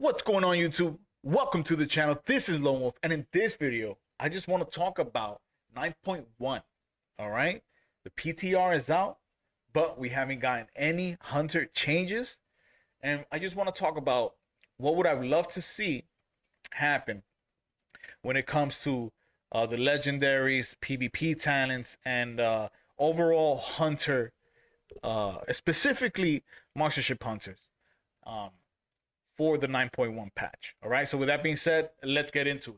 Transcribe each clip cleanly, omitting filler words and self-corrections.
What's going on, YouTube? Welcome to the channel. This is Lone Wolf, and in this video, I just want to talk about 9.1. All right, the PTR is out, but we haven't gotten any hunter changes, and I just want to talk about what would I love to see happen when it comes to the legendaries, PvP talents, and overall hunter, specifically monstership hunters. For the 9.1 patch. All right, so with that being said, let's get into it.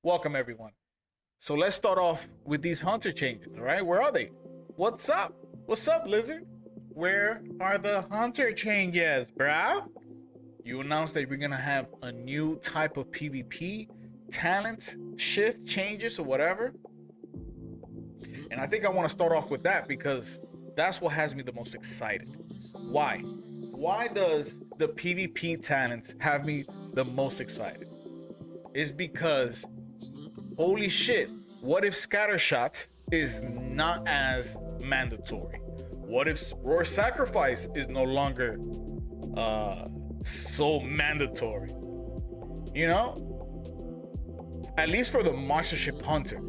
Welcome, everyone. So let's start off with these hunter changes. All right, where are they? What's up? What's up, Lizard? Where are the hunter changes, bruh? You announced that we're gonna have a new type of PvP talent shift changes or whatever. And I think I want to start off with that because that's what has me the most excited. Why? Why does the PvP talents have me the most excited? It's because holy shit, what if Scattershot is not as mandatory? What if Roar Sacrifice is no longer so mandatory? You know? At least for the monstership hunter.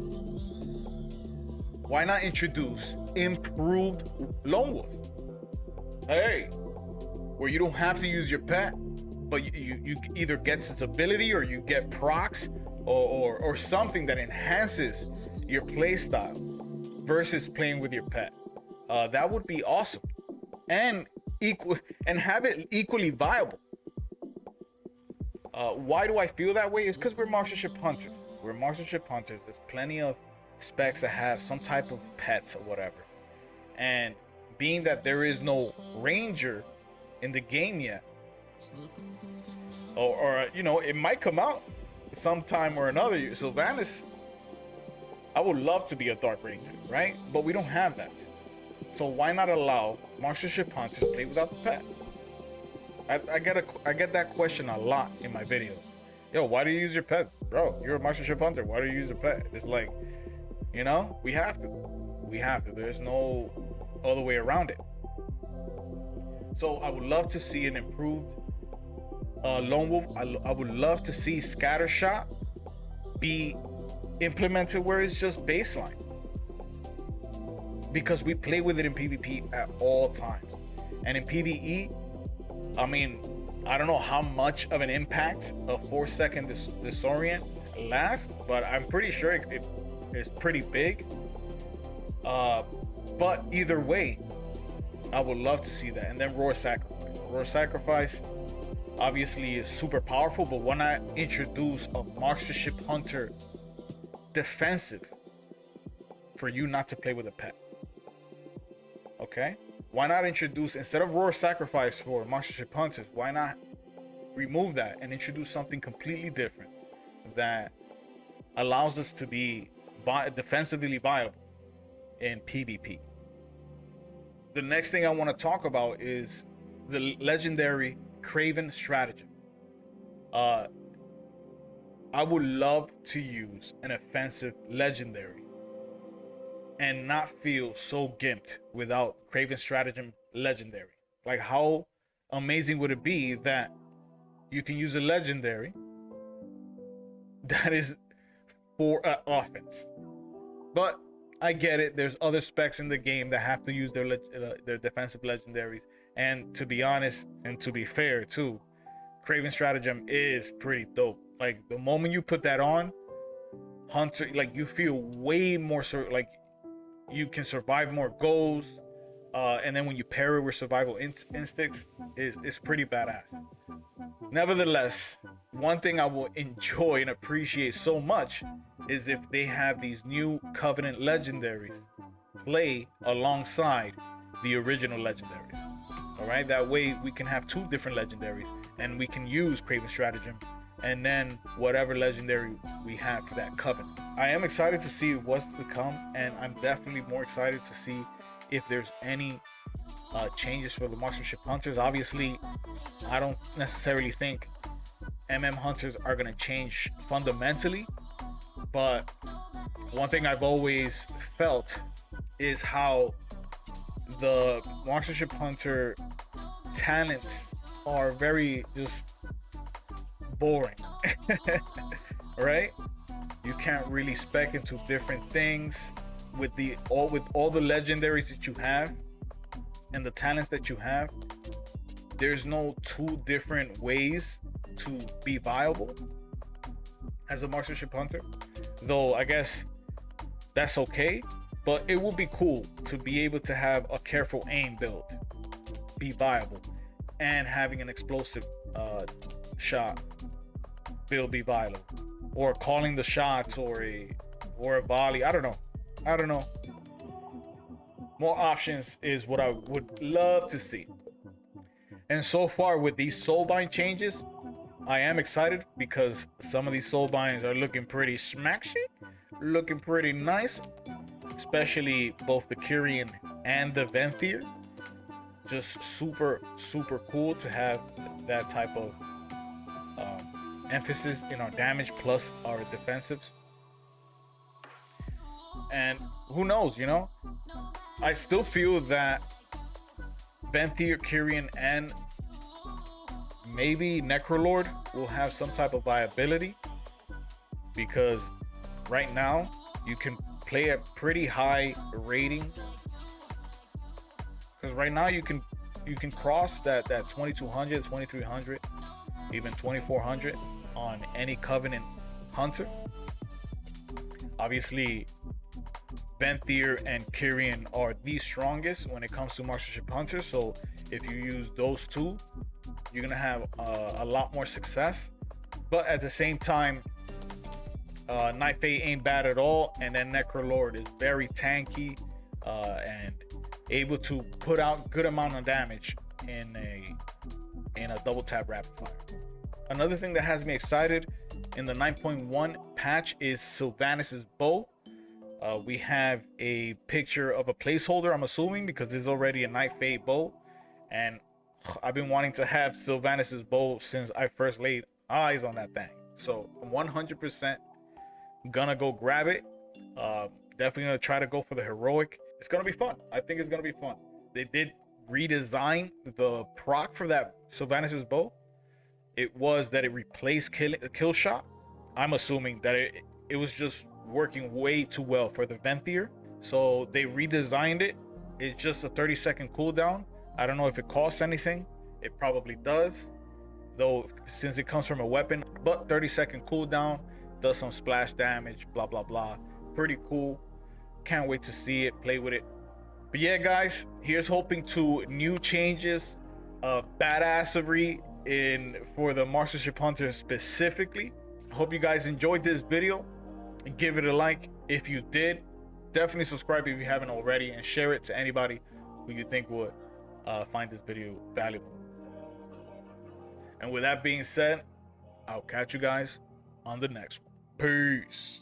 Why not introduce improved Lone Wolf? Hey, where you don't have to use your pet, but you either get its ability or you get procs or something that enhances your playstyle versus playing with your pet. That would be awesome, and have it equally viable. Why do I feel that way? It's because we're monstership hunters. We're monstership hunters. There's plenty of specs that have some type of pets or whatever, and being that there is no ranger in the game yet, or you know, it might come out sometime or another. Sylvannas, I would love to be a dark ranger, right? But we don't have that. So why not allow monstership hunters to play without the pet? I get that question a lot in my videos. Yo, why do you use your pet? Bro, you're a monstership hunter. Why do you use your pet? It's like, you know, we have to. We have to. There's no other way around it. So I would love to see an improved Lone Wolf. I would love to see Scattershot be implemented where it's just baseline, because we play with it in PvP at all times, and in PvE, I mean, I don't know how much of an impact a 4-second disorient lasts, but I'm pretty sure it is pretty big. But either way, I would love to see that. And then Roar Sacrifice. Roar Sacrifice obviously is super powerful, but why not introduce a monstership hunter defensive for you not to play with a pet? Okay, why not introduce, instead of Roar Sacrifice for monstership hunters, why not remove that and introduce something completely different that allows us to be defensively viable in PvP? The next thing I want to talk about is the legendary Craven stratagem. I would love to use an offensive legendary and not feel so gimped without Craven stratagem legendary. Like, how amazing would it be that you can use a legendary that is for offense? But I get it. There's other specs in the game that have to use their defensive legendaries. And to be honest, and to be fair too, Craven stratagem is pretty dope. Like, the moment you put that on, hunter, like, you feel way more like you can survive more goals. And then when you pair it with survival instincts, is pretty badass. Nevertheless, one thing I will enjoy and appreciate so much is if they have these new Covenant legendaries play alongside the original legendaries. All right, that way we can have 2 different legendaries, and we can use Craven Stratagem, and then whatever legendary we have for that covenant. I am excited to see what's to come, and I'm definitely more excited to see if there's any changes for the marksmanship hunters. Obviously, I don't necessarily think hunters are going to change fundamentally, but one thing I've always felt is how the marksmanship hunter talents are very just boring. Right? You can't really spec into different things with all the legendaries that you have and the talents that you have. There's no 2 different ways to be viable as a marksmanship hunter, though I guess that's okay. But it would be cool to be able to have a careful aim build be viable, and having an explosive shot build be viable, or calling the shots, or a volley. I don't know. More options is what I would love to see. And so far with these soulbind changes, I am excited because some of these soulbinds are looking pretty smacksy, looking pretty nice, especially both the Kyrian and the Venthyr. Just super cool to have that type of emphasis in our damage plus our defensives. And who knows, I still feel that Venthyr, Kyrian, and maybe Necrolord will have some type of viability, because right now you can play at pretty high rating, because right now you can cross that 2200, 2300, even 2400 on any Covenant hunter. Obviously, Venthyr and Kyrian are the strongest when it comes to marksmanship hunters, so if you use those 2, you're gonna have a lot more success. But at the same time, Night Fate ain't bad at all, and then Necrolord is very tanky and able to put out good amount of damage in a double tap rapid fire. Another thing that has me excited in the 9.1 patch is Sylvannas' bow. We have a picture of a placeholder, I'm assuming, because there's already a Night Fate bow, and I've been wanting to have Sylvannas' bow since I first laid eyes on that thing. So I'm 100% gonna go grab it. Definitely gonna try to go for the heroic. It's gonna be fun. I think it's gonna be fun. They did redesign the proc for that Sylvannas' bow. It was that it replaced kill shot. I'm assuming that it was just working way too well for the Venthyr, so they redesigned it. It's just a 30-second cooldown. I don't know if it costs anything. It probably does, though, since it comes from a weapon. But 30-second cooldown, does some splash damage, blah blah blah. Pretty cool. Can't wait to see it, play with it. But yeah, guys, here's hoping to new changes of badassery for the marksmanship hunter specifically. Hope you guys enjoyed this video. Give it a like if you did. Definitely subscribe if you haven't already, and share it to anybody who you think would find this video valuable. And with that being said, I'll catch you guys on the next one. Peace.